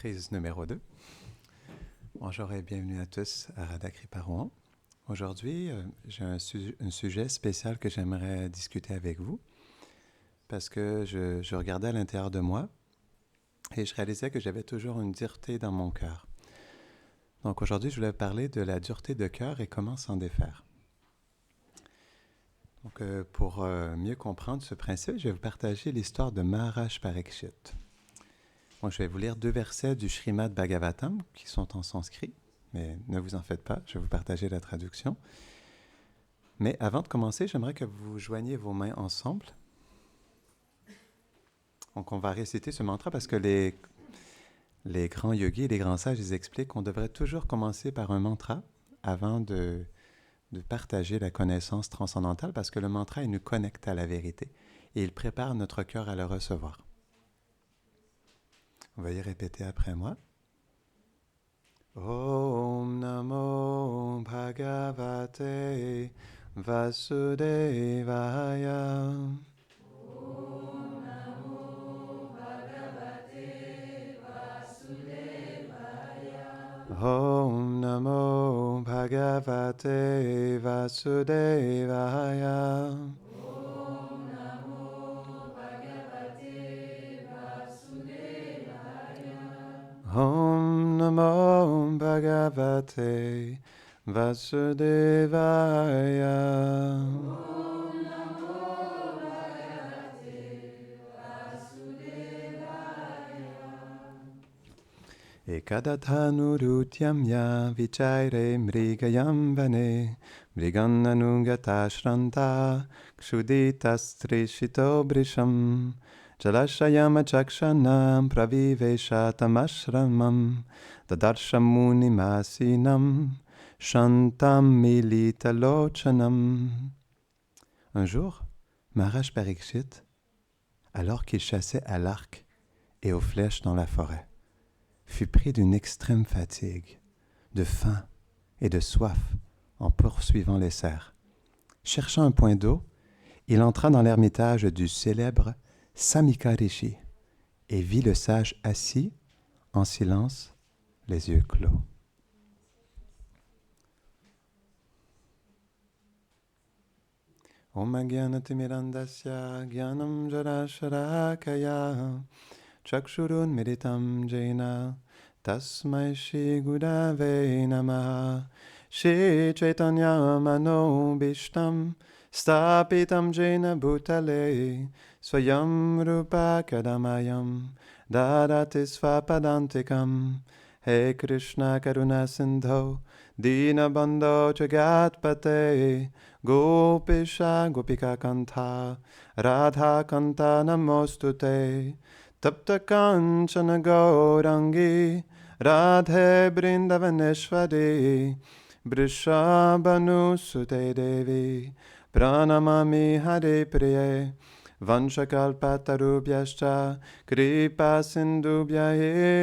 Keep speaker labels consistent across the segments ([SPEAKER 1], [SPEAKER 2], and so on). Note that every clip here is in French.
[SPEAKER 1] Prise numéro 2. Bonjour et bienvenue à tous à Radha Kripa Rouen. Aujourd'hui, j'ai un sujet spécial que j'aimerais discuter avec vous parce que je regardais à l'intérieur de moi et je réalisais que j'avais toujours une dureté dans mon cœur. Donc aujourd'hui, je voulais parler de la dureté de cœur et comment s'en défaire. Donc, pour mieux comprendre ce principe, je vais vous partager l'histoire de Maharaj Parikshit. Donc, je vais vous lire 2 versets du Srimad Bhagavatam qui sont en sanskrit, mais ne vous en faites pas, je vais vous partager la traduction. Mais avant de commencer, j'aimerais que vous joigniez vos mains ensemble. Donc, on va réciter ce mantra parce que les grands yogis et les grands sages, ils expliquent qu'on devrait toujours commencer par un mantra avant de partager la connaissance transcendantale parce que le mantra, il nous connecte à la vérité et il prépare notre cœur à le recevoir. On va y répéter après moi. Om Namo Bhagavate Vasudevaya.
[SPEAKER 2] Om Namo Bhagavate Vasudevaya.
[SPEAKER 1] Om Namo Bhagavate Vasudevaya.
[SPEAKER 2] Om Namo Bhagavate Vasudevaya.
[SPEAKER 1] Om Namo Bhagavate Vasudevaya.
[SPEAKER 2] Om Namo Bhagavate Vasudevaya.
[SPEAKER 1] Ekadatanuruthyamya vichaire mrigayam vane mrigananungata shranta kshuditasтрishito brisham jalashayam chakshanam praviveshatamashramam dadarshamunimasinam shantam militalochanam. Un jour, Maharaj Parikshit, alors qu'il chassait à l'arc et aux flèches dans la forêt, fut pris d'une extrême fatigue, de faim et de soif en poursuivant les cerfs. Cherchant un point d'eau, il entra dans l'ermitage du célèbre Samika Rishi et vit le sage assis, en silence, les yeux clos. Om Agyanatimirandasya Gyanam Jarasharakaya Chakshurun Meditam Jaina Tasmai Shri Gurave Namaha Shri Chaitanya Mano Bhishtam Stapitam Jaina Bhutale Swayam Rupa Kadamayam Dadati Svapadantikam He Krishna Karuna Sindho Dinabandho Jagatpate Gopisha Gopika Kanta Radha Kanta Namostute Tapta Kanchana Gaurangi Radhe Brindavaneshwari Vrishabhanu Sute Devi Pranamami Hare Priye Vanchakalpatarubhyascha Kripa Sindubhya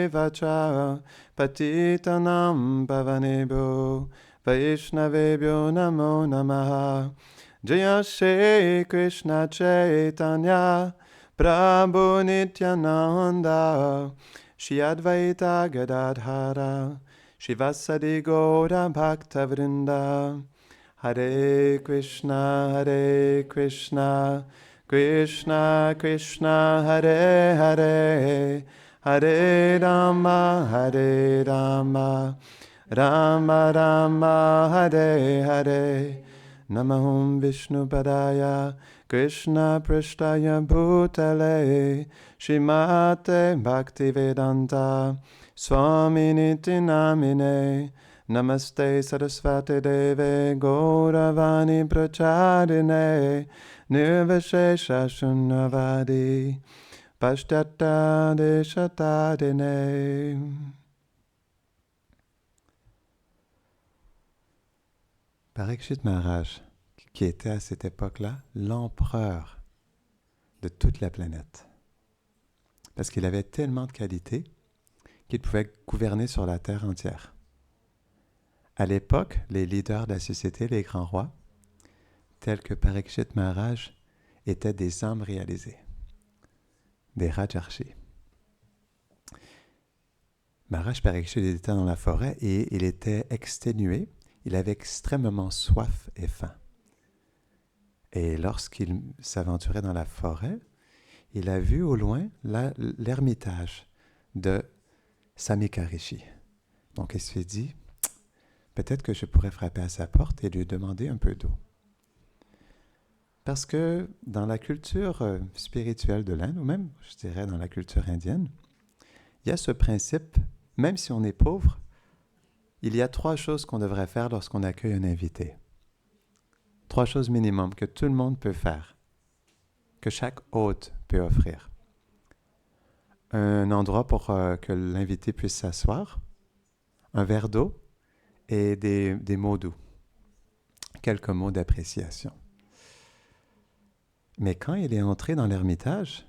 [SPEAKER 1] Eva Cha Patitanam Pavanebhyo Vaishnavebhyo Namo Namaha Jaya Shri Krishna Chaitanya Prabhu Nityananda Shri Advaita Gadadhara Shivasadi Gaura Bhakta Vrinda Hare Krishna Krishna Krishna Hare Hare Hare Rama Rama Rama Hare Hare Namahum Vishnu Padaya Krishna Prishtaya Bhutale Shrimate Bhaktivedanta Swaminiti Namine Namaste Sarasvati Deve Gauravani Pracharine Nirvashesha Shunnavadi Pashtata Deshatadine. Parikshit Maharaj, qui était à cette époque-là l'empereur de toute la planète, parce qu'il avait tellement de qualités qu'il pouvait gouverner sur la terre entière. À l'époque, les leaders de la société, les grands rois, tels que Parikshit Maharaj, étaient des âmes réalisées, des Rajarshis. Maharaj Parikshit était dans la forêt et il était exténué. Il avait extrêmement soif et faim. Et lorsqu'il s'aventurait dans la forêt, il a vu au loin l'ermitage de Samikarishi. Donc il s'est dit, peut-être que je pourrais frapper à sa porte et lui demander un peu d'eau. Parce que dans la culture spirituelle de l'Inde, ou même, je dirais, dans la culture indienne, il y a ce principe, même si on est pauvre, il y a 3 choses qu'on devrait faire lorsqu'on accueille un invité. 3 choses minimum que tout le monde peut faire, que chaque hôte peut offrir. Un endroit pour que l'invité puisse s'asseoir, un verre d'eau et des mots doux, quelques mots d'appréciation. Mais quand il est entré dans l'ermitage,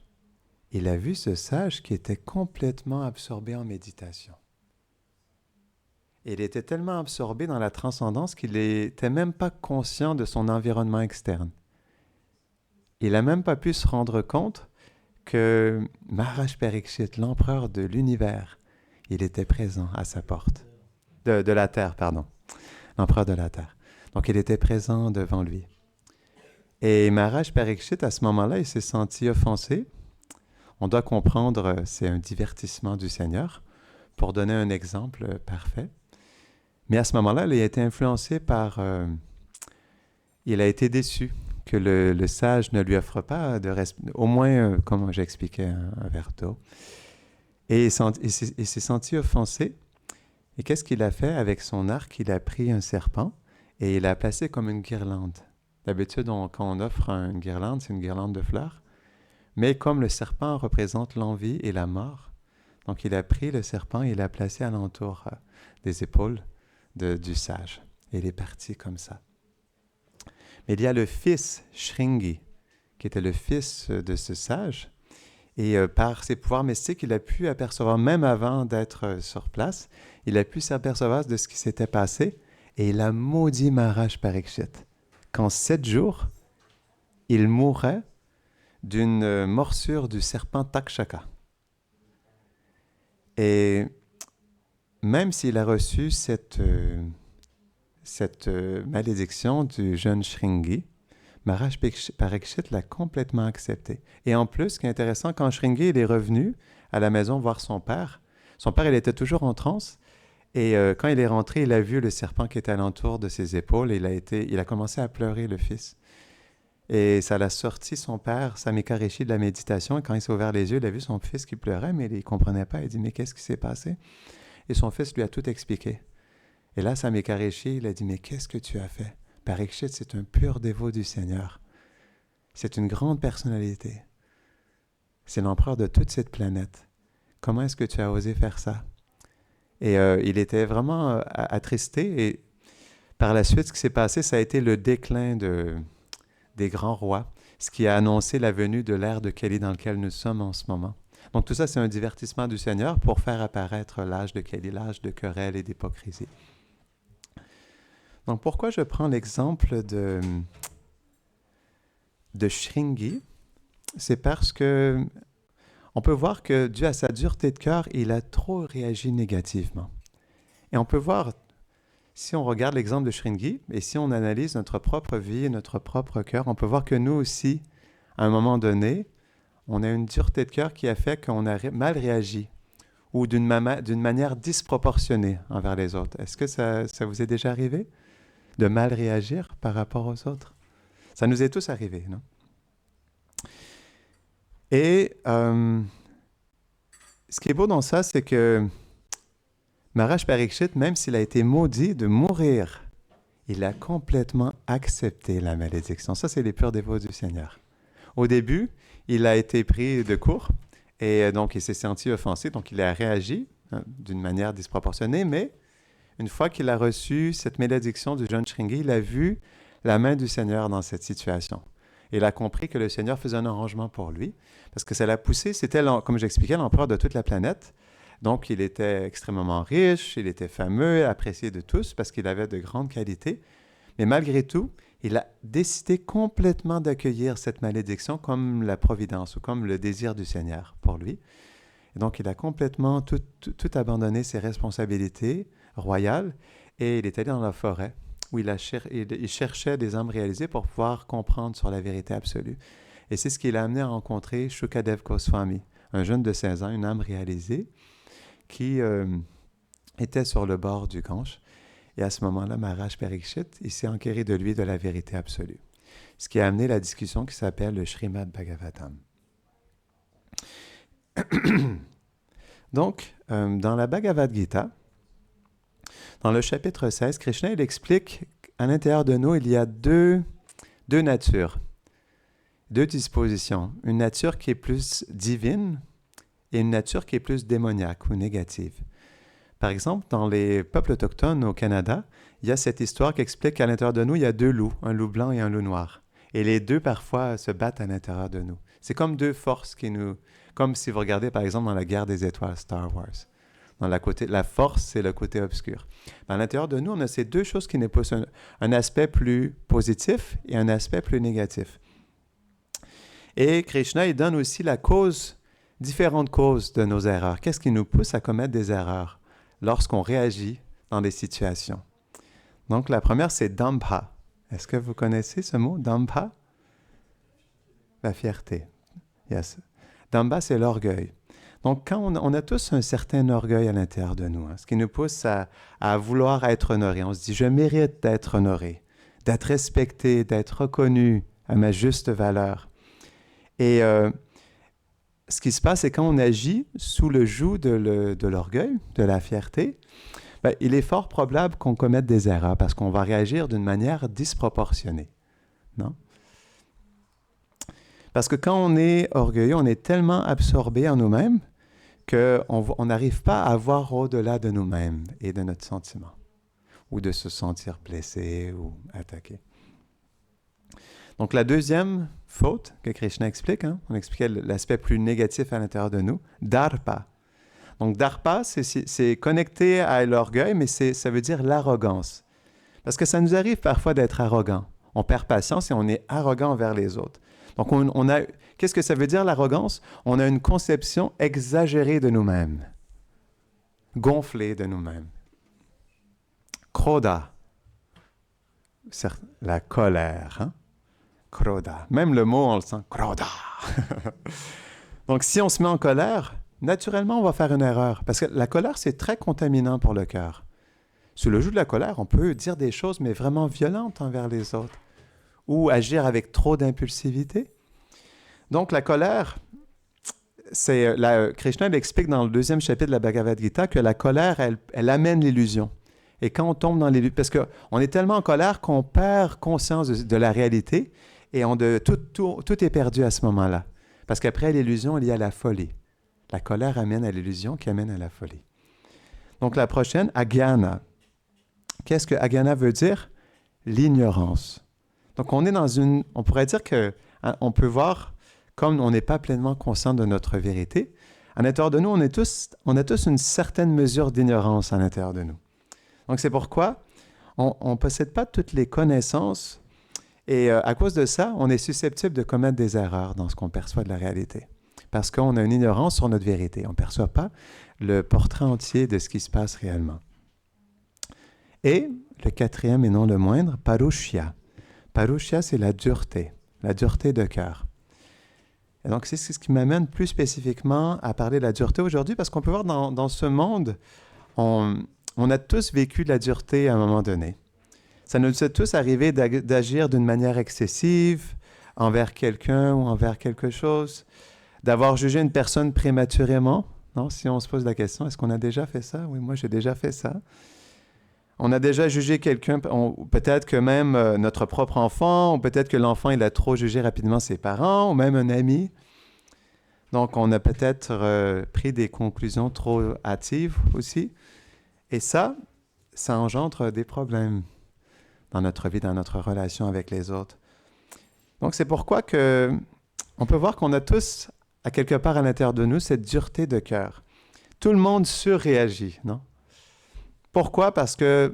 [SPEAKER 1] il a vu ce sage qui était complètement absorbé en méditation. Il était tellement absorbé dans la transcendance qu'il n'était même pas conscient de son environnement externe. Il n'a même pas pu se rendre compte que Maharaj Parikshit, l'empereur de l'univers, il était présent à sa porte. De la terre, pardon. L'empereur de la terre. Donc il était présent devant lui. Et Maharaj Parikshit, à ce moment-là, il s'est senti offensé. On doit comprendre, c'est un divertissement du Seigneur, pour donner un exemple parfait. Mais à ce moment-là, il a été influencé par... il a été déçu que le sage ne lui offre pas au moins, comme j'expliquais, un verre d'eau. Et il s'est senti offensé. Et qu'est-ce qu'il a fait avec son arc? Il a pris un serpent et il l'a placé comme une guirlande. D'habitude, quand on offre une guirlande, c'est une guirlande de fleurs. Mais comme le serpent représente l'envie et la mort, donc il a pris le serpent et il l'a placé alentour des épaules du sage. Et il est parti comme ça. Mais il y a le fils Shringi, qui était le fils de ce sage. Et par ses pouvoirs mystiques, il a pu apercevoir, même avant d'être sur place, il a pu s'apercevoir de ce qui s'était passé. Et il a maudit Maharaj Parikshit. Qu'en 7 jours, il mourrait d'une morsure du serpent Takshaka. Et même s'il a reçu cette malédiction du jeune Shringi, Maharaj Parikshit l'a complètement accepté. Et en plus, ce qui est intéressant, quand Shringi il est revenu à la maison voir son père il était toujours en transe. Et quand il est rentré, il a vu le serpent qui était alentour de ses épaules et il a commencé à pleurer, le fils. Et ça l'a sorti son père, Samikarishi, de la méditation. Et quand il s'est ouvert les yeux, il a vu son fils qui pleurait, mais il ne comprenait pas. Il dit, mais qu'est-ce qui s'est passé? Et son fils lui a tout expliqué. Et là, Samikarishi, il a dit, mais qu'est-ce que tu as fait? Parikshit, c'est un pur dévot du Seigneur. C'est une grande personnalité. C'est l'empereur de toute cette planète. Comment est-ce que tu as osé faire ça? Et il était vraiment attristé. Et par la suite, ce qui s'est passé, ça a été le déclin des grands rois, ce qui a annoncé la venue de l'ère de Kali dans lequel nous sommes en ce moment. Donc tout ça, c'est un divertissement du Seigneur pour faire apparaître l'âge de Kali, l'âge de querelle et d'hypocrisie. Donc pourquoi je prends l'exemple de Shringi? C'est parce que on peut voir que dû à sa dureté de cœur, il a trop réagi négativement. Et on peut voir, si on regarde l'exemple de Shringi, et si on analyse notre propre vie et notre propre cœur, on peut voir que nous aussi, à un moment donné, on a une dureté de cœur qui a fait qu'on a mal réagi ou d'une manière disproportionnée envers les autres. Est-ce que ça vous est déjà arrivé de mal réagir par rapport aux autres? Ça nous est tous arrivé, non? Et ce qui est beau dans ça, c'est que Maharaj Parikshit, même s'il a été maudit de mourir, il a complètement accepté la malédiction. Ça, c'est les purs dévots du Seigneur. Au début, il a été pris de court et donc il s'est senti offensé, donc il a réagi d'une manière disproportionnée, mais une fois qu'il a reçu cette malédiction du jeune Shringi, il a vu la main du Seigneur dans cette situation. Il a compris que le Seigneur faisait un arrangement pour lui, parce que ça l'a poussé, c'était, comme j'expliquais, l'empereur de toute la planète. Donc, il était extrêmement riche, il était fameux, apprécié de tous, parce qu'il avait de grandes qualités. Mais malgré tout, il a décidé complètement d'accueillir cette malédiction comme la providence ou comme le désir du Seigneur pour lui. Et donc, il a complètement tout abandonné ses responsabilités royales et il est allé dans la forêt où il cherchait des âmes réalisées pour pouvoir comprendre sur la vérité absolue. Et c'est ce qui l'a amené à rencontrer Shukadev Goswami, un jeune de 16 ans, une âme réalisée, qui était sur le bord du Gange. Et à ce moment-là, Maharaj Parikshit, il s'est enquéré de lui de la vérité absolue. Ce qui a amené la discussion qui s'appelle le Srimad Bhagavatam. Donc, dans la Bhagavad Gita, dans le chapitre 16, Krishna il explique qu'à l'intérieur de nous, il y a deux natures, deux dispositions. Une nature qui est plus divine et une nature qui est plus démoniaque ou négative. Par exemple, dans les peuples autochtones au Canada, il y a cette histoire qui explique qu'à l'intérieur de nous, il y a deux loups, un loup blanc et un loup noir. Et les deux, parfois, se battent à l'intérieur de nous. C'est comme deux forces qui nous... Comme si vous regardez, par exemple, dans la guerre des étoiles, Star Wars. Dans la force, c'est le côté obscur. Mais à l'intérieur de nous, on a ces deux choses qui nous poussent un aspect plus positif et un aspect plus négatif. Et Krishna, il donne aussi différentes causes de nos erreurs. Qu'est-ce qui nous pousse à commettre des erreurs lorsqu'on réagit dans des situations? Donc, la première, c'est Dambha. Est-ce que vous connaissez ce mot, Dambha? La fierté. Yes. Dambha, c'est l'orgueil. Donc, quand on a tous un certain orgueil à l'intérieur de nous, ce qui nous pousse à vouloir être honoré. On se dit, je mérite d'être honoré, d'être respecté, d'être reconnu à ma juste valeur. Et ce qui se passe, c'est quand on agit sous le joug de l'orgueil, de la fierté, ben, il est fort probable qu'on commette des erreurs parce qu'on va réagir d'une manière disproportionnée. Non? Parce que quand on est orgueilleux, on est tellement absorbé en nous-mêmes qu'on n'arrive pas à voir au-delà de nous-mêmes et de notre sentiment, ou de se sentir blessé ou attaqué. Donc la deuxième faute que Krishna explique, on expliquait l'aspect plus négatif à l'intérieur de nous, Darpa. Donc Darpa, c'est connecté à l'orgueil, mais ça veut dire l'arrogance. Parce que ça nous arrive parfois d'être arrogant. On perd patience et on est arrogant envers les autres. Donc qu'est-ce que ça veut dire l'arrogance? On a une conception exagérée de nous-mêmes, gonflée de nous-mêmes. Krodha, la colère, Krodha. Même le mot, on le sent, Krodha. Donc, si on se met en colère, naturellement, on va faire une erreur. Parce que la colère, c'est très contaminant pour le cœur. Sous le joug de la colère, on peut dire des choses, mais vraiment violentes envers les autres. Ou agir avec trop d'impulsivité. Donc, la colère, Krishna explique dans le 2e chapitre de la Bhagavad Gita que la colère, elle amène l'illusion. Et quand on tombe dans l'illusion, parce qu'on est tellement en colère qu'on perd conscience de la réalité et tout est perdu à ce moment-là. Parce qu'après l'illusion, il y a la folie. La colère amène à l'illusion qui amène à la folie. Donc la prochaine, Agyana. Qu'est-ce que Agyana veut dire? L'ignorance. Donc on pourrait dire qu'on peut voir, comme on n'est pas pleinement conscient de notre vérité, à l'intérieur de nous, on a tous une certaine mesure d'ignorance à l'intérieur de nous. Donc c'est pourquoi on ne possède pas toutes les connaissances et à cause de ça, on est susceptible de commettre des erreurs dans ce qu'on perçoit de la réalité. Parce qu'on a une ignorance sur notre vérité. On ne perçoit pas le portrait entier de ce qui se passe réellement. Et le 4e et non le moindre, Parushya. Parushya, c'est la dureté de cœur. Et donc c'est ce qui m'amène plus spécifiquement à parler de la dureté aujourd'hui, parce qu'on peut voir dans ce monde, on a tous vécu de la dureté à un moment donné. Ça nous est tous arrivé d'agir d'une manière excessive envers quelqu'un ou envers quelque chose, d'avoir jugé une personne prématurément. Non, si on se pose la question, est-ce qu'on a déjà fait ça? Oui, moi j'ai déjà fait ça. On a déjà jugé quelqu'un, peut-être que même notre propre enfant, ou peut-être que l'enfant il a trop jugé rapidement ses parents, ou même un ami. Donc on a peut-être pris des conclusions trop hâtives aussi. Et ça engendre des problèmes dans notre vie, dans notre relation avec les autres. Donc c'est pourquoi on peut voir qu'on a tous, à quelque part à l'intérieur de nous, cette dureté de cœur. Tout le monde surréagit, non? Pourquoi? Parce que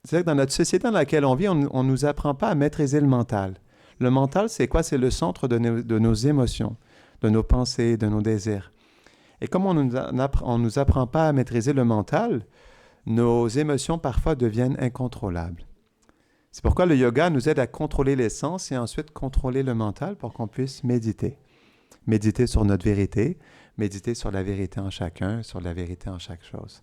[SPEAKER 1] c'est vrai que dans notre société dans laquelle on vit, on ne nous apprend pas à maîtriser le mental. Le mental, c'est quoi? C'est le centre de nos émotions, de nos pensées, de nos désirs. Et comme on ne nous apprend pas à maîtriser le mental, nos émotions parfois deviennent incontrôlables. C'est pourquoi le yoga nous aide à contrôler les sens et ensuite contrôler le mental pour qu'on puisse méditer. Méditer sur notre vérité, méditer sur la vérité en chacun, sur la vérité en chaque chose.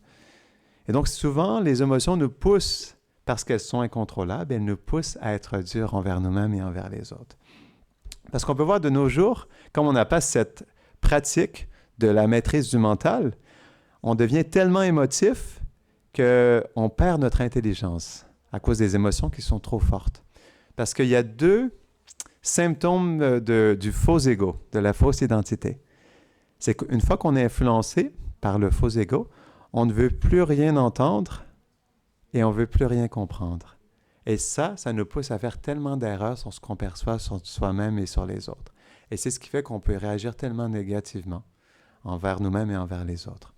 [SPEAKER 1] Et donc souvent, les émotions nous poussent, parce qu'elles sont incontrôlables, elles nous poussent à être durs envers nous-mêmes et envers les autres. Parce qu'on peut voir de nos jours, comme on n'a pas cette pratique de la maîtrise du mental, on devient tellement émotif qu'on perd notre intelligence à cause des émotions qui sont trop fortes. Parce qu'il y a deux symptômes du faux ego, de la fausse identité. C'est qu'une fois qu'on est influencé par le faux ego, on ne veut plus rien entendre et on ne veut plus rien comprendre. Et ça nous pousse à faire tellement d'erreurs sur ce qu'on perçoit sur soi-même et sur les autres. Et c'est ce qui fait qu'on peut réagir tellement négativement envers nous-mêmes et envers les autres.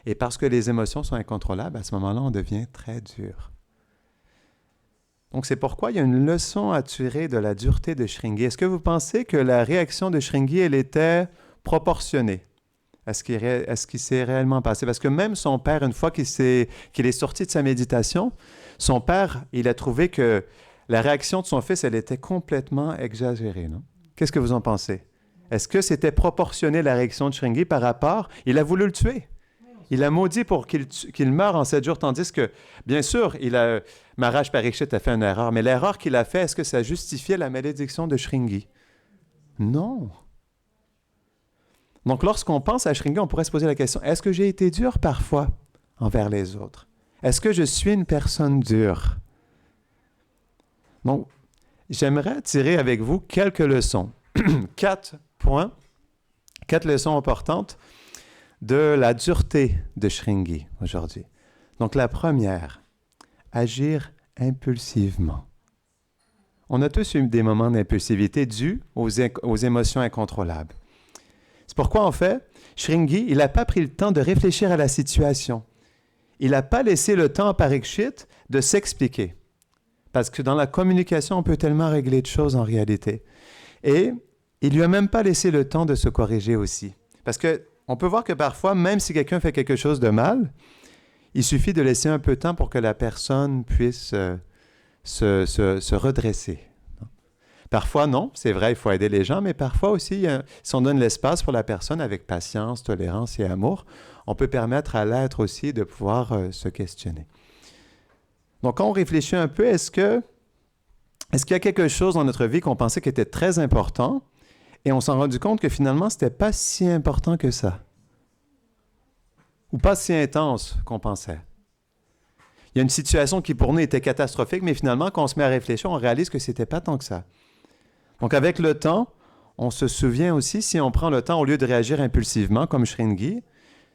[SPEAKER 1] Et parce que les émotions sont incontrôlables, à ce moment-là, on devient très dur. Donc, c'est pourquoi il y a une leçon à tirer de la dureté de Shringi. Est-ce que vous pensez que la réaction de Shringi, elle était proportionnée à ce qui s'est réellement passé? Parce que même son père, une fois qu'il est sorti de sa méditation, son père, il a trouvé que la réaction de son fils, elle était complètement exagérée, non? Qu'est-ce que vous en pensez? Est-ce que c'était proportionné la réaction de Shringi par rapport? Il a voulu le tuer. Il a maudit pour qu'il meure en 7 jours, tandis que, bien sûr, Maharaj Parikshit a fait une erreur, mais l'erreur qu'il a faite, est-ce que ça justifiait la malédiction de Shringi? Non. Donc, lorsqu'on pense à Shringi, on pourrait se poser la question, est-ce que j'ai été dur parfois envers les autres? Est-ce que je suis une personne dure? Donc, j'aimerais tirer avec vous quelques leçons. 4 points, 4 leçons importantes de la dureté de Shringi aujourd'hui. Donc la première, agir impulsivement. On a tous eu des moments d'impulsivité dus aux émotions incontrôlables. C'est pourquoi en fait, Shringi, il n'a pas pris le temps de réfléchir à la situation. Il n'a pas laissé le temps à Parikshit de s'expliquer. Parce que dans la communication, on peut tellement régler de choses en réalité. Et il lui a même pas laissé le temps de se corriger aussi. Parce que on peut voir que parfois, même si quelqu'un fait quelque chose de mal, il suffit de laisser un peu de temps pour que la personne puisse se redresser. Parfois, non, c'est vrai, il faut aider les gens, mais parfois aussi, si on donne l'espace pour la personne avec patience, tolérance et amour, on peut permettre à l'être aussi de pouvoir se questionner. Donc, quand on réfléchit un peu, est-ce qu'il y a quelque chose dans notre vie qu'on pensait qui était très important, et on s'est rendu compte que finalement, ce n'était pas si important que ça. Ou pas si intense qu'on pensait. Il y a une situation qui pour nous était catastrophique, mais finalement, quand on se met à réfléchir, on réalise que ce n'était pas tant que ça. Donc avec le temps, on se souvient aussi, si on prend le temps, au lieu de réagir impulsivement, comme Shringi,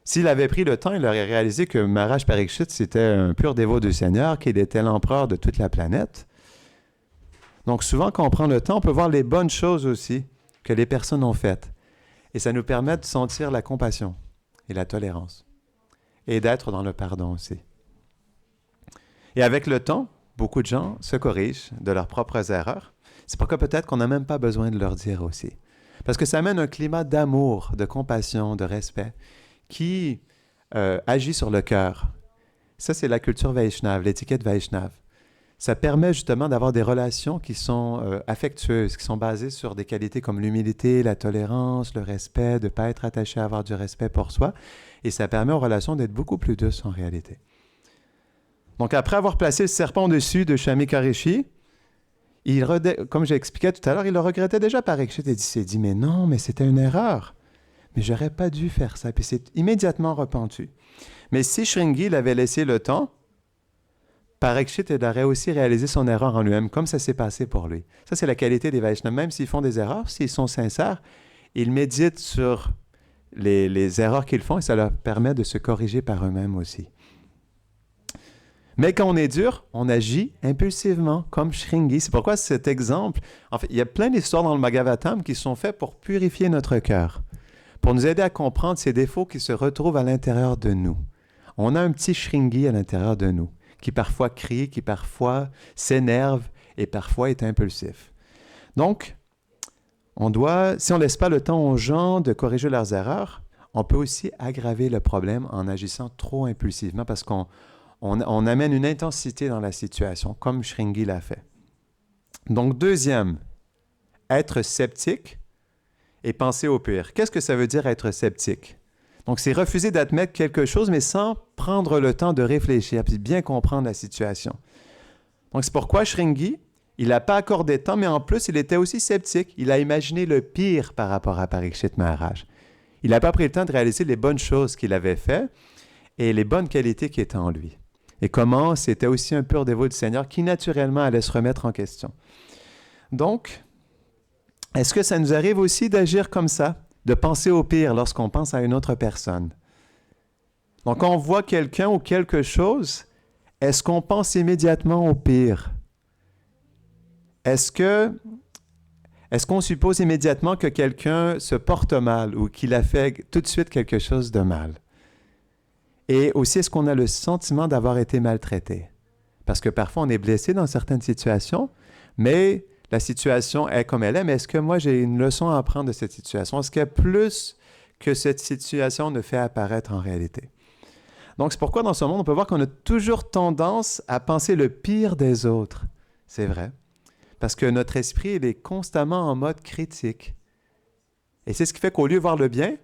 [SPEAKER 1] s'il avait pris le temps, il aurait réalisé que Maharaj Parikshit, c'était un pur dévot du Seigneur, qu'il était l'empereur de toute la planète. Donc souvent, quand on prend le temps, on peut voir les bonnes choses aussi que les personnes ont faites. Et ça nous permet de sentir la compassion et la tolérance. Et d'être dans le pardon aussi. Et avec le temps, beaucoup de gens se corrigent de leurs propres erreurs. C'est pourquoi peut-être qu'on n'a même pas besoin de leur dire aussi. Parce que ça amène un climat d'amour, de compassion, de respect qui agit sur le cœur. Ça, c'est la culture Vaishnava, l'étiquette Vaishnava. Ça permet justement d'avoir des relations qui sont affectueuses, qui sont basées sur des qualités comme l'humilité, la tolérance, le respect, de ne pas être attaché à avoir du respect pour soi. Et ça permet aux relations d'être beaucoup plus douces en réalité. Donc après avoir placé le serpent au-dessus de Shamika Rishi, comme j'ai expliqué tout à l'heure, il le regrettait déjà Parikshit et il s'est dit « Mais non, mais c'était une erreur. Mais j'aurais pas dû faire ça. » Puis il s'est immédiatement repenti. Mais si Shringi l'avait laissé le temps, Parikshit aurait aussi réalisé son erreur en lui-même, comme ça s'est passé pour lui. Ça, c'est la qualité des Vaishnavas. Même s'ils font des erreurs, s'ils sont sincères, ils méditent sur les erreurs qu'ils font et ça leur permet de se corriger par eux-mêmes aussi. Mais quand on est dur, on agit impulsivement, comme Shringi. C'est pourquoi cet exemple, en fait, il y a plein d'histoires dans le Bhagavatam qui sont faites pour purifier notre cœur, pour nous aider à comprendre ces défauts qui se retrouvent à l'intérieur de nous. On a un petit Shringi à l'intérieur de nous, qui parfois crie, qui parfois s'énerve et parfois est impulsif. Donc, si on ne laisse pas le temps aux gens de corriger leurs erreurs, on peut aussi aggraver le problème en agissant trop impulsivement parce qu'on amène une intensité dans la situation, comme Shringi l'a fait. Donc, deuxième, être sceptique et penser au pire. Qu'est-ce que ça veut dire être sceptique? Donc, c'est refuser d'admettre quelque chose, mais sans prendre le temps de réfléchir et bien comprendre la situation. Donc, c'est pourquoi Shringi, il n'a pas accordé de temps, mais en plus, il était aussi sceptique. Il a imaginé le pire par rapport à Parikshit Maharaj. Il n'a pas pris le temps de réaliser les bonnes choses qu'il avait faites et les bonnes qualités qui étaient en lui. Et comment c'était aussi un pur dévot du Seigneur qui, naturellement, allait se remettre en question. Donc, est-ce que ça nous arrive aussi d'agir comme ça, de penser au pire lorsqu'on pense à une autre personne? Donc, quand on voit quelqu'un ou quelque chose, est-ce qu'on pense immédiatement au pire? Est-ce qu'on suppose immédiatement que quelqu'un se porte mal ou qu'il a fait tout de suite quelque chose de mal? Et aussi, est-ce qu'on a le sentiment d'avoir été maltraité? Parce que parfois, on est blessé dans certaines situations, mais la situation est comme elle est. Mais est-ce que moi, j'ai une leçon à apprendre de cette situation? Est-ce qu'il y a plus que cette situation ne fait apparaître en réalité? Donc, c'est pourquoi dans ce monde, on peut voir qu'on a toujours tendance à penser le pire des autres. C'est vrai. Parce que notre esprit, il est constamment en mode critique. Et c'est ce qui fait qu'au lieu de voir le bien,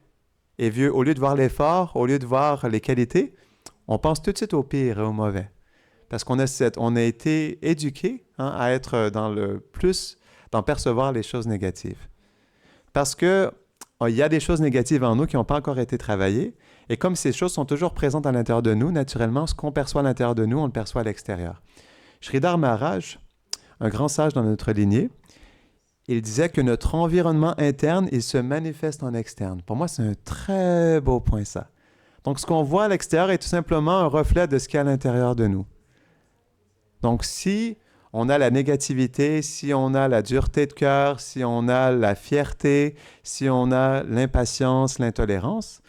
[SPEAKER 1] et au lieu de voir l'effort, au lieu de voir les qualités, on pense tout de suite au pire et au mauvais. Parce qu'on a été éduqué à être dans percevoir les choses négatives. Parce qu'il y a des choses négatives en nous qui n'ont pas encore été travaillées. Et comme ces choses sont toujours présentes à l'intérieur de nous, naturellement, ce qu'on perçoit à l'intérieur de nous, on le perçoit à l'extérieur. Sridhar Maharaj, un grand sage dans notre lignée, il disait que notre environnement interne, il se manifeste en externe. Pour moi, c'est un très beau point, ça. Donc, ce qu'on voit à l'extérieur est tout simplement un reflet de ce qu'il y a à l'intérieur de nous. Donc, si on a la négativité, si on a la dureté de cœur, si on a la fierté, si on a l'impatience, l'intolérance,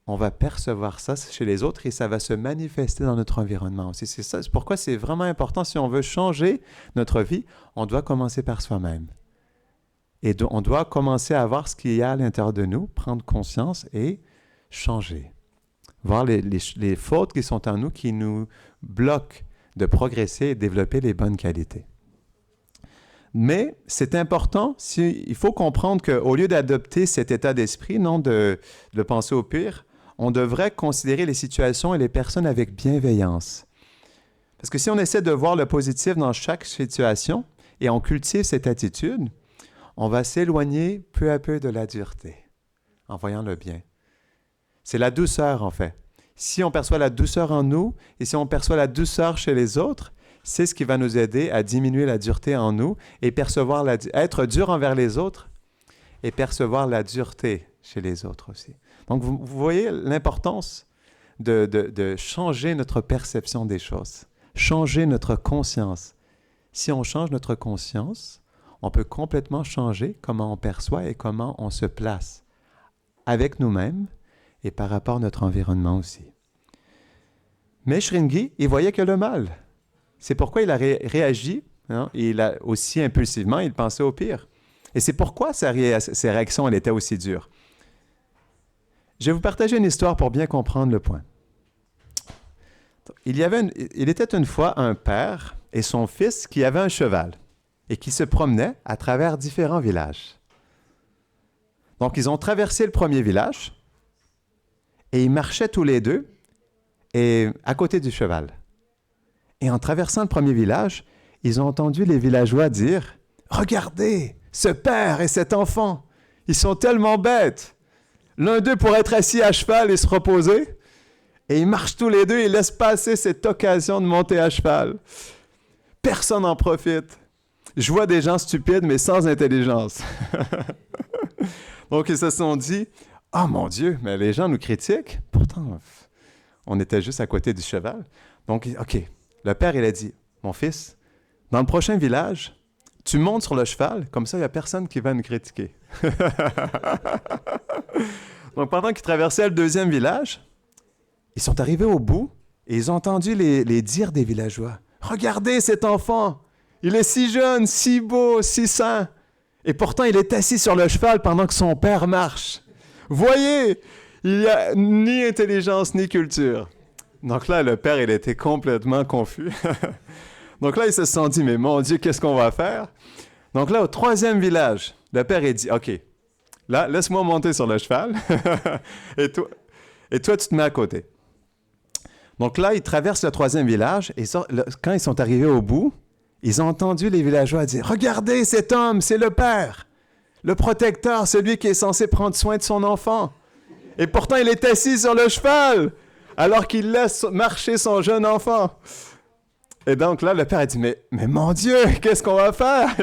[SPEAKER 1] on va percevoir ça chez les autres et ça va se manifester dans notre environnement aussi. C'est pourquoi c'est vraiment important. Si on veut changer notre vie, on doit commencer par soi-même. Et on doit commencer à voir ce qu'il y a à l'intérieur de nous, prendre conscience et changer. Voir les fautes qui sont en nous, qui nous bloquent de progresser et développer les bonnes qualités. Mais c'est important, il faut comprendre qu'au lieu d'adopter cet état d'esprit, non de penser au pire, on devrait considérer les situations et les personnes avec bienveillance. Parce que si on essaie de voir le positif dans chaque situation et on cultive cette attitude, on va s'éloigner peu à peu de la dureté en voyant le bien. C'est la douceur, en fait. Si on perçoit la douceur en nous et si on perçoit la douceur chez les autres, c'est ce qui va nous aider à diminuer la dureté en nous et être dur envers les autres et percevoir la dureté chez les autres aussi. Donc, vous voyez l'importance de changer notre perception des choses, changer notre conscience. Si on change notre conscience, on peut complètement changer comment on perçoit et comment on se place avec nous-mêmes et par rapport à notre environnement aussi. Mais Shringi, il voyait que le mal. C'est pourquoi il a réagi, il a aussi impulsivement, il pensait au pire. Et c'est pourquoi ses réactions, elles étaient aussi dures. Je vais vous partager une histoire pour bien comprendre le point. Il était une fois un père et son fils qui avaient un cheval et qui se promenaient à travers différents villages. Donc, ils ont traversé le premier village et ils marchaient tous les deux à côté du cheval. Et en traversant le premier village, ils ont entendu les villageois dire « Regardez, ce père et cet enfant, ils sont tellement bêtes. L'un d'eux pourrait être assis à cheval et se reposer. Et ils marchent tous les deux et laissent passer cette occasion de monter à cheval. Personne n'en profite. Je vois des gens stupides, mais sans intelligence. » Donc, ils se sont dit, « Oh mon Dieu, mais les gens nous critiquent. Pourtant, on était juste à côté du cheval. » Donc, OK, le père, il a dit, « Mon fils, dans le prochain village, tu montes sur le cheval, comme ça, il n'y a personne qui va nous critiquer. » Donc, pendant qu'ils traversaient le deuxième village, ils sont arrivés au bout et ils ont entendu les dires des villageois. « Regardez cet enfant! Il est si jeune, si beau, si sain! Et pourtant, il est assis sur le cheval pendant que son père marche. Voyez! Il n'y a ni intelligence ni culture. Donc là, le père, il était complètement confus. Donc là, il se sont dit, mais mon Dieu, qu'est-ce qu'on va faire? Donc là, au troisième village, le père, il dit, OK, là, laisse-moi monter sur le cheval. et toi, tu te mets à côté. Donc là, ils traversent le troisième village et quand ils sont arrivés au bout, ils ont entendu les villageois dire, regardez cet homme, c'est le père, le protecteur, celui qui est censé prendre soin de son enfant. Et pourtant, il est assis sur le cheval, alors qu'il laisse marcher son jeune enfant. Et donc là, le père a dit, mais mon Dieu, qu'est-ce qu'on va faire?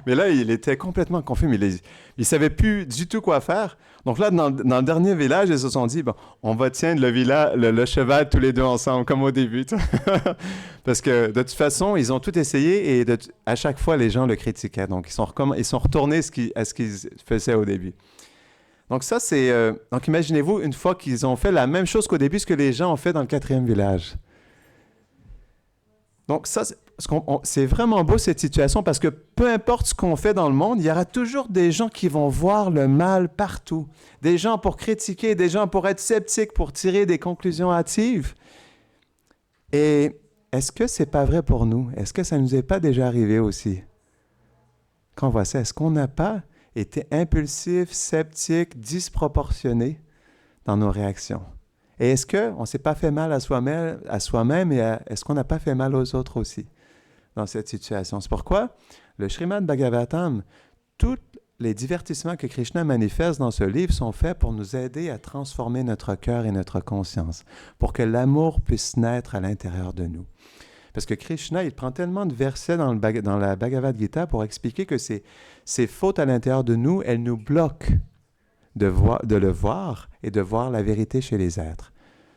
[SPEAKER 1] Mais là, il était complètement confus, mais il ne savait plus du tout quoi faire. Donc là, dans le dernier village, ils se sont dit, bon, on va tiendre le cheval tous les deux ensemble, comme au début. Parce que de toute façon, ils ont tout essayé et à chaque fois, les gens le critiquaient. Donc, ils sont retournés à ce qu'ils faisaient au début. Donc ça, donc imaginez-vous, une fois qu'ils ont fait la même chose qu'au début, ce que les gens ont fait dans le quatrième village. Donc ça, c'est vraiment beau cette situation parce que peu importe ce qu'on fait dans le monde, il y aura toujours des gens qui vont voir le mal partout. Des gens pour critiquer, des gens pour être sceptiques, pour tirer des conclusions hâtives. Et est-ce que c'est pas vrai pour nous? Est-ce que ça nous est pas déjà arrivé aussi? Quand on voit ça, est-ce qu'on n'a pas été impulsif, sceptique, disproportionné dans nos réactions? Et est-ce qu'on ne s'est pas fait mal à soi-même et est-ce qu'on n'a pas fait mal aux autres aussi dans cette situation? C'est pourquoi le Srimad Bhagavatam, tous les divertissements que Krishna manifeste dans ce livre sont faits pour nous aider à transformer notre cœur et notre conscience, pour que l'amour puisse naître à l'intérieur de nous. Parce que Krishna, il prend tellement de versets dans la Bhagavad Gita pour expliquer que ces fautes à l'intérieur de nous, elles nous bloquent de le voir et de voir la vérité chez les êtres.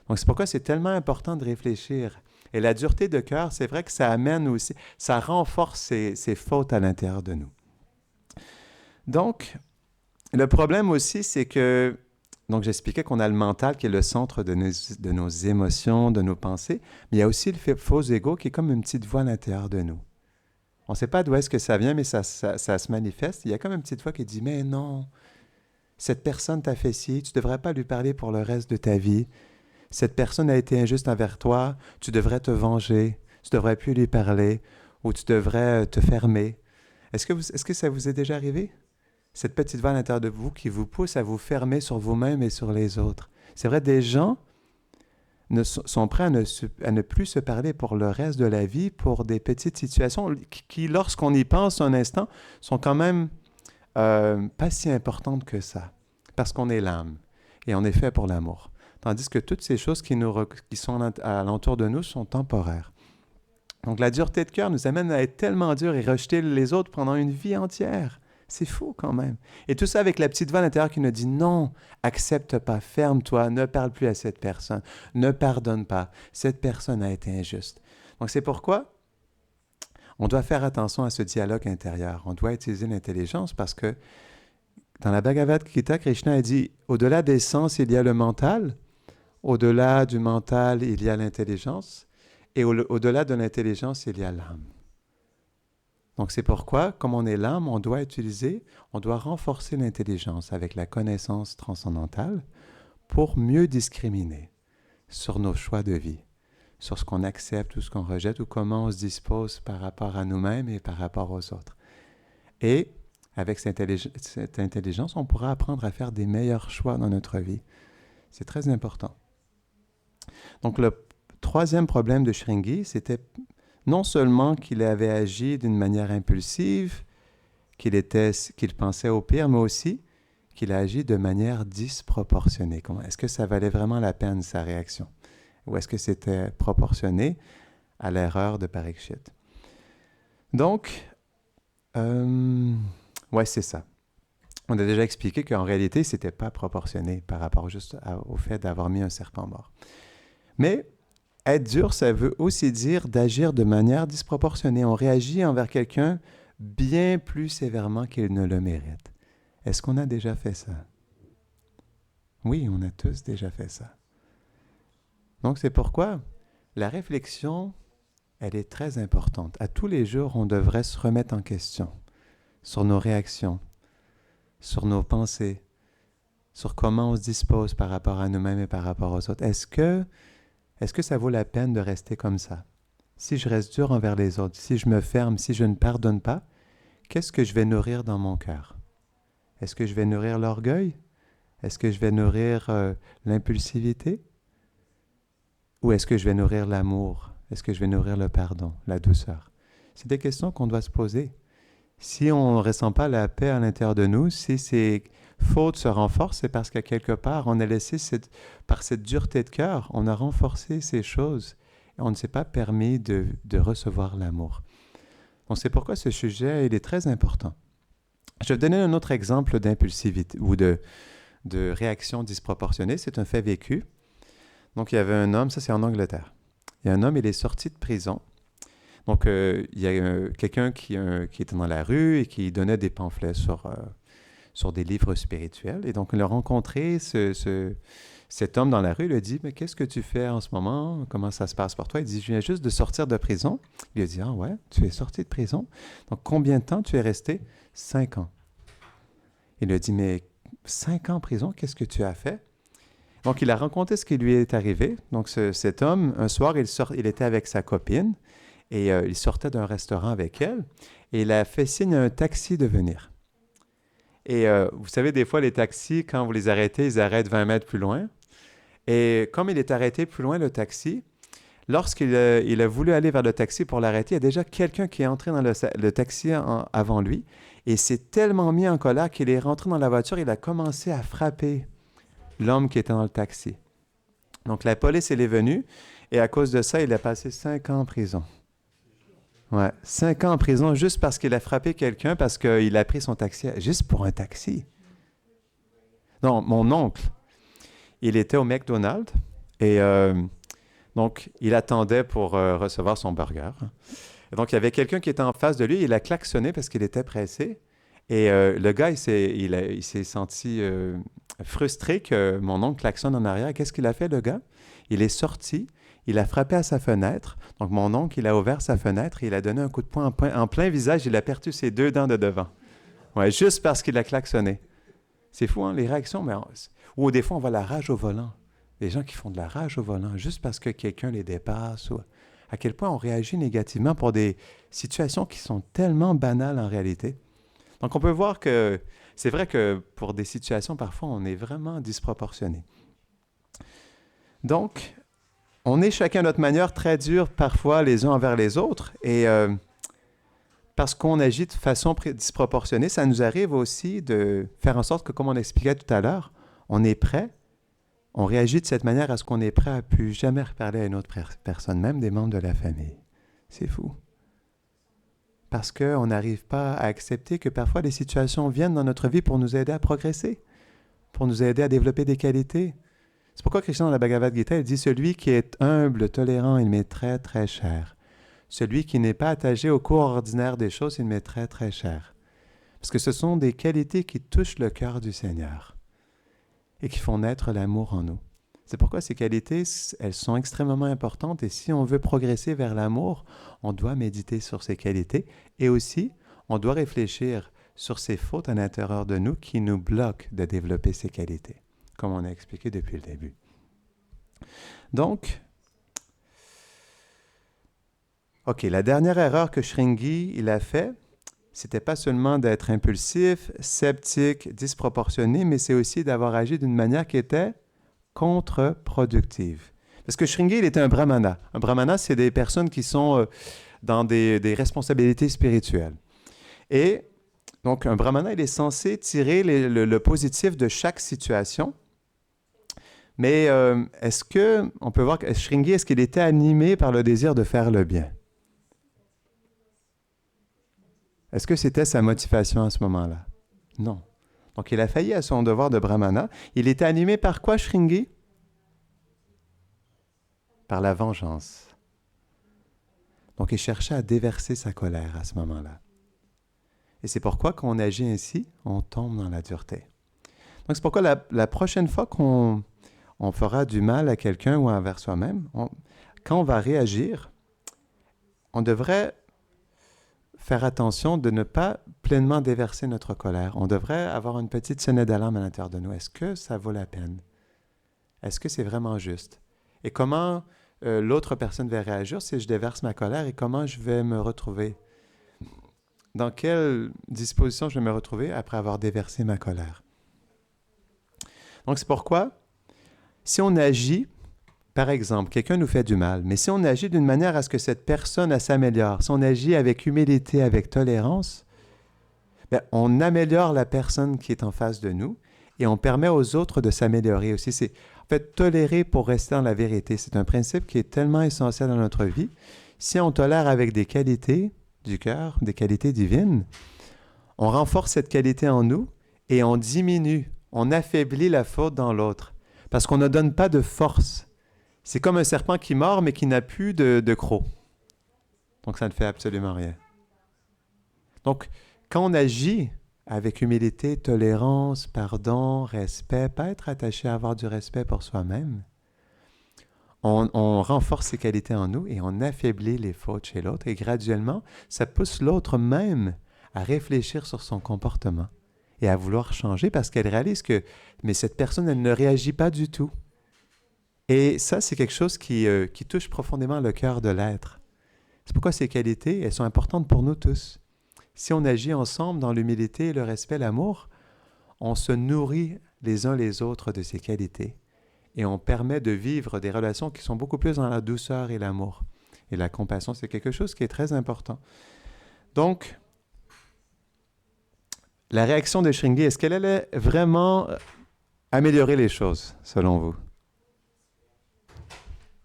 [SPEAKER 1] Donc, c'est pourquoi c'est tellement important de réfléchir. Et la dureté de cœur, c'est vrai que ça amène aussi, ça renforce ces fautes à l'intérieur de nous. Donc, le problème aussi, c'est que, donc j'expliquais qu'on a le mental qui est le centre de nos émotions, de nos pensées, mais il y a aussi le faux ego qui est comme une petite voix à l'intérieur de nous. On ne sait pas d'où est-ce que ça vient, mais ça se manifeste. Il y a comme une petite voix qui dit « Mais non, cette personne t'a fait ci, tu ne devrais pas lui parler pour le reste de ta vie. Cette personne a été injuste envers toi, tu devrais te venger, tu ne devrais plus lui parler, ou tu devrais te fermer. » Est-ce que ça vous est déjà arrivé? Cette petite voix à l'intérieur de vous qui vous pousse à vous fermer sur vous-même et sur les autres. C'est vrai, des gens sont prêts à ne plus se parler pour le reste de la vie, pour des petites situations qui lorsqu'on y pense un instant, sont quand même pas si importantes que ça, parce qu'on est l'âme et on est fait pour l'amour. Tandis que toutes ces choses qui sont alentour de nous sont temporaires. Donc la dureté de cœur nous amène à être tellement dur et rejeter les autres pendant une vie entière. C'est fou quand même. Et tout ça avec la petite voix à l'intérieur qui nous dit non, accepte pas, ferme-toi, ne parle plus à cette personne, ne pardonne pas, cette personne a été injuste. Donc c'est pourquoi on doit faire attention à ce dialogue intérieur. On doit utiliser l'intelligence parce que dans la Bhagavad Gita, Krishna a dit au-delà des sens, il y a le mental, au-delà du mental, il y a l'intelligence, et au-delà de l'intelligence, il y a l'âme. Donc c'est pourquoi, comme on est l'âme, on doit renforcer l'intelligence avec la connaissance transcendantale pour mieux discriminer sur nos choix de vie, sur ce qu'on accepte ou ce qu'on rejette ou comment on se dispose par rapport à nous-mêmes et par rapport aux autres. Et avec cette intelligence, on pourra apprendre à faire des meilleurs choix dans notre vie. C'est très important. Donc le troisième problème de Shringi, c'était non seulement qu'il avait agi d'une manière impulsive, qu'il pensait au pire, mais aussi qu'il a agi de manière disproportionnée. Est-ce que ça valait vraiment la peine, sa réaction? Ou est-ce que c'était proportionné à l'erreur de Parikshit? Donc, ouais, c'est ça. On a déjà expliqué qu'en réalité, ce n'était pas proportionné par rapport juste au fait d'avoir mis un serpent mort. Mais être dur, ça veut aussi dire d'agir de manière disproportionnée. On réagit envers quelqu'un bien plus sévèrement qu'il ne le mérite. Est-ce qu'on a déjà fait ça? Oui, on a tous déjà fait ça. Donc c'est pourquoi la réflexion, elle est très importante. À tous les jours, on devrait se remettre en question sur nos réactions, sur nos pensées, sur comment on se dispose par rapport à nous-mêmes et par rapport aux autres. Est-ce que ça vaut la peine de rester comme ça? Si je reste dur envers les autres, si je me ferme, si je ne pardonne pas, qu'est-ce que je vais nourrir dans mon cœur? Est-ce que je vais nourrir l'orgueil? Est-ce que je vais nourrir l'impulsivité? Ou est-ce que je vais nourrir l'amour? Est-ce que je vais nourrir le pardon, la douceur? C'est des questions qu'on doit se poser. Si on ne ressent pas la paix à l'intérieur de nous, si ces fautes se renforcent, c'est parce qu'à quelque part, on a laissé, par cette dureté de cœur, on a renforcé ces choses et on ne s'est pas permis de recevoir l'amour. Donc c'est pourquoi ce sujet, il est très important. Je vais donner un autre exemple d'impulsivité ou de réaction disproportionnée. C'est un fait vécu. Donc il y avait un homme, ça c'est en Angleterre. Il y a un homme, il est sorti de prison. Donc, il y a quelqu'un qui était dans la rue et qui donnait des pamphlets sur des livres spirituels. Et donc, il a rencontré cet homme dans la rue. Il lui a dit, « Mais qu'est-ce que tu fais en ce moment? Comment ça se passe pour toi? » Il dit, « Je viens juste de sortir de prison. » Il lui a dit, « Ah ouais, tu es sorti de prison? Donc, combien de temps tu es resté? 5 ans. » Il lui a dit, « Mais 5 ans en prison, qu'est-ce que tu as fait? » Donc, il a raconté ce qui lui est arrivé. Donc, cet homme, un soir, il était avec sa copine. Et il sortait d'un restaurant avec elle et il a fait signe à un taxi de venir. Et vous savez, des fois, les taxis, quand vous les arrêtez, ils arrêtent 20 mètres plus loin. Et comme il est arrêté plus loin, le taxi, lorsqu'il il a voulu aller vers le taxi pour l'arrêter, il y a déjà quelqu'un qui est entré dans le taxi avant lui et s'est tellement mis en colère qu'il est rentré dans la voiture, il a commencé à frapper l'homme qui était dans le taxi. Donc, la police, elle est venue et à cause de ça, il a passé 5 ans en prison. Ouais, 5 ans en prison juste parce qu'il a frappé quelqu'un, parce qu'il a pris son taxi, juste pour un taxi. Non, mon oncle, il était au McDonald's et donc il attendait pour recevoir son burger. Et donc il y avait quelqu'un qui était en face de lui, il a klaxonné parce qu'il était pressé. Et le gars, il s'est senti frustré que mon oncle klaxonne en arrière. Qu'est-ce qu'il a fait, le gars? Il est sorti. Il a frappé à sa fenêtre. Donc, mon oncle, il a ouvert sa fenêtre et il a donné un coup de poing en plein visage. Il a perdu ses 2 dents de devant. Ouais, juste parce qu'il a klaxonné. C'est fou, hein, les réactions. Ou des fois, on voit la rage au volant. Les gens qui font de la rage au volant juste parce que quelqu'un les dépasse. Ou à quel point on réagit négativement pour des situations qui sont tellement banales en réalité. Donc, on peut voir que c'est vrai que pour des situations, parfois, on est vraiment disproportionné. Donc, on est chacun à notre manière très dur parfois les uns envers les autres et parce qu'on agit de façon disproportionnée, ça nous arrive aussi de faire en sorte que, comme on expliquait tout à l'heure, on est prêt, on réagit de cette manière à ce qu'on est prêt à plus jamais reparler à une autre personne, même des membres de la famille. C'est fou. Parce qu'on n'arrive pas à accepter que parfois les situations viennent dans notre vie pour nous aider à progresser, pour nous aider à développer des qualités. C'est pourquoi Krishna dans la Bhagavad Gita, il dit « Celui qui est humble, tolérant, il m'est très, très cher. Celui qui n'est pas attaché au cours ordinaire des choses, il m'est très, très cher. » Parce que ce sont des qualités qui touchent le cœur du Seigneur et qui font naître l'amour en nous. C'est pourquoi ces qualités, elles sont extrêmement importantes et si on veut progresser vers l'amour, on doit méditer sur ces qualités et aussi, on doit réfléchir sur ces fautes à l'intérieur de nous qui nous bloquent de développer ces qualités, comme on a expliqué depuis le début. Donc, la dernière erreur que Shringi il a fait, c'était pas seulement d'être impulsif, sceptique, disproportionné, mais c'est aussi d'avoir agi d'une manière qui était contre-productive. Parce que Shringi, il était un brahmana. Un brahmana, c'est des personnes qui sont dans des responsabilités spirituelles. Et donc, un brahmana, il est censé tirer le positif de chaque situation. Mais est-ce que, on peut voir que Shringi, est-ce qu'il était animé par le désir de faire le bien? Est-ce que c'était sa motivation à ce moment-là? Non. Donc, il a failli à son devoir de brahmana. Il était animé par quoi, Shringi? Par la vengeance. Donc, il cherchait à déverser sa colère à ce moment-là. Et c'est pourquoi quand on agit ainsi, on tombe dans la dureté. Donc, c'est pourquoi la prochaine fois qu'on fera du mal à quelqu'un ou envers soi-même, quand on va réagir, on devrait faire attention de ne pas pleinement déverser notre colère. On devrait avoir une petite sonnette d'alarme à l'intérieur de nous. Est-ce que ça vaut la peine? Est-ce que c'est vraiment juste? Et comment l'autre personne va réagir si je déverse ma colère et comment je vais me retrouver? Dans quelle disposition je vais me retrouver après avoir déversé ma colère? Donc c'est pourquoi, si on agit, par exemple, quelqu'un nous fait du mal, mais si on agit d'une manière à ce que cette personne s'améliore, si on agit avec humilité, avec tolérance, bien, on améliore la personne qui est en face de nous et on permet aux autres de s'améliorer aussi. C'est en fait tolérer pour rester dans la vérité. C'est un principe qui est tellement essentiel dans notre vie. Si on tolère avec des qualités du cœur, des qualités divines, on renforce cette qualité en nous et on diminue, on affaiblit la faute dans l'autre parce qu'on ne donne pas de force. C'est comme un serpent qui mord, mais qui n'a plus de crocs. Donc, ça ne fait absolument rien. Donc, quand on agit avec humilité, tolérance, pardon, respect, pas être attaché à avoir du respect pour soi-même, on renforce ces qualités en nous et on affaiblit les fautes chez l'autre. Et graduellement, ça pousse l'autre même à réfléchir sur son comportement et à vouloir changer parce qu'elle réalise que mais cette personne, elle ne réagit pas du tout. Et ça, c'est quelque chose qui touche profondément le cœur de l'être. C'est pourquoi ces qualités, elles sont importantes pour nous tous. Si on agit ensemble dans l'humilité, le respect, l'amour, on se nourrit les uns les autres de ces qualités et on permet de vivre des relations qui sont beaucoup plus dans la douceur et l'amour. Et la compassion, c'est quelque chose qui est très important. Donc, la réaction de Shringi, est-ce qu'elle allait vraiment améliorer les choses, selon vous?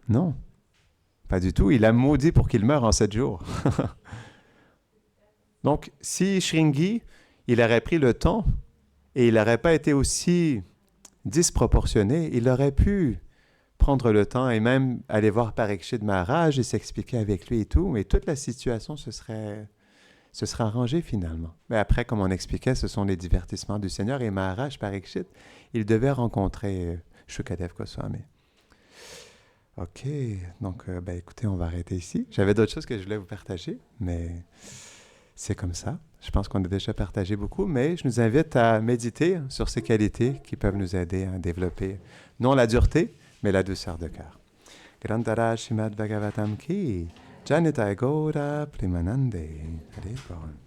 [SPEAKER 1] Non, pas du tout. Il a maudit pour qu'il meure en 7 jours. Donc, si Shringi, il aurait pris le temps et il n'aurait pas été aussi disproportionné, il aurait pu prendre le temps et même aller voir Parikshit Maharaj et s'expliquer avec lui et tout, mais toute la situation se serait arrangée finalement. Mais après, comme on expliquait, ce sont les divertissements du Seigneur et Maharaj Parikshit, il devait rencontrer Shukadev Goswami. OK, donc écoutez, on va arrêter ici. J'avais d'autres choses que je voulais vous partager, mais c'est comme ça. Je pense qu'on a déjà partagé beaucoup, mais je nous invite à méditer sur ces qualités qui peuvent nous aider à développer, non la dureté, mais la douceur de cœur. Grantara Shrimad Bhagavatam ki Janitai Gaura Primanande. Hare Bol.